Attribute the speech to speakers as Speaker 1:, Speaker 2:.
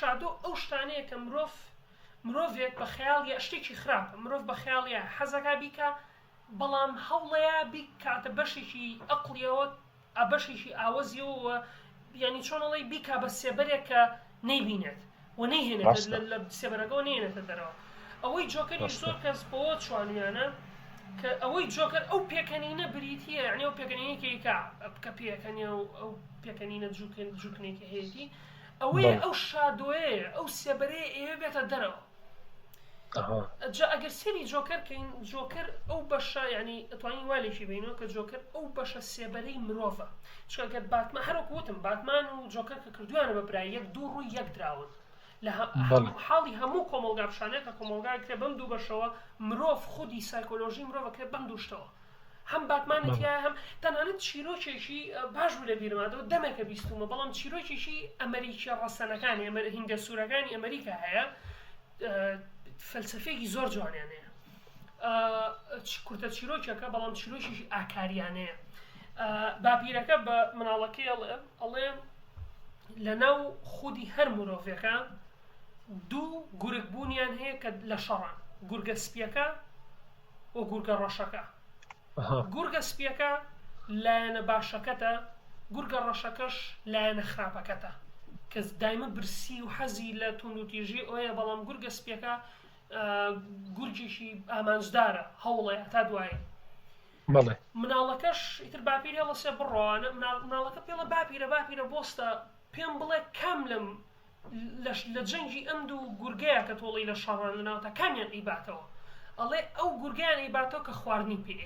Speaker 1: شادۆ ئەو شتانەیە کە مرۆڤێک بە خەیاڵیە شتێکی خراپە مرۆڤ بە خەیاڵیە حەزەکە بیکە بەڵام هەوڵەیە بیکاتە بەشێکی ئەقڵیەوە بەشێکی ئاوەزیەوە ینی چۆنەڵی بیکا بە سێبەرێک کە نەیبینێت و نەیهێنێت لە سێبەرەکەەوە نێنێتە دەرەوە ئەوەی جۆکەری زۆر کەس بەوە چوانیانە کە ئەوەی جۆکەر ئەو پێکەنینە بریتیە یعنی ئەو پێکەنینێکێکا بکە پێکەنی و ئەو پێکەنینە جوکنێکی هەیەی ئەوەیە ئەو شادۆیە ئەو سێبەرەیە ئێوە بێتە دەرەوە جا ئەگەر سێری جۆکەرکەین جۆکەر ئەو بەشە ینی ئەتوانین والێکی بینەوە کە جۆکەر ئەو بەشە سێبەرەی مرۆڤە چکەگەر باتمان هەروەکو وتم باتمان و جۆکەر کە کردویانە بە برای یەک دوو ڕووی یەک دراون لە حاڵی هەموو کۆمەلگا پیشانەیە کە کۆمەلگاکرێ بەم دوو بەشەوە مرۆڤ خودی سایکۆلۆژی مرۆڤەکرێ بەم دووشتەوە هەم باتمانێتیە هەم تەنانەت چیرۆکێکی باش بوو لە بیرمادەوە دەمێکە بیستومە بەڵام چیرۆکێکی ئەمریکی ڕەسەنەکانی هیندە سوورەکانی ئەمریکا هەیە فەلسفەیەکی زۆر جوانیانەیە کورتە چیرۆکێکە بەڵام چیرۆکێکی ئاکاریانەیە باپیرەکە بە مناڵەکەی ئەڵێ لەناو خودی هەر مرۆڤێکە دوو گورگبوونیان هەیە کە لە شەڕان گورگە سپیەکە و گورگە ڕەشەکە گورگە سپیەکە لایەنە باشەکەتە گورگە ڕەشەکەش لایەنە خراپەکەتە کە دایمە برسی و حەزی لە توندوتیژی ئەوەیە بەڵام گورگە سپیەکە گورجێکی ئامانجدارە هەوڵەیە تا دوایە مناڵەکەش ئیتر باپیرە لە سێ بڕۆوانە مناڵەکە پێڵە باپیرە بۆستە پێم بڵێ کام لە جەنگی ئەم دوو گورگەیە کە تۆڵی لە شەڕان لەناوتە کامیان ئیباتەوە ئەڵێ ئەو گورگیان ئیباتەوە کە خواردنی پێ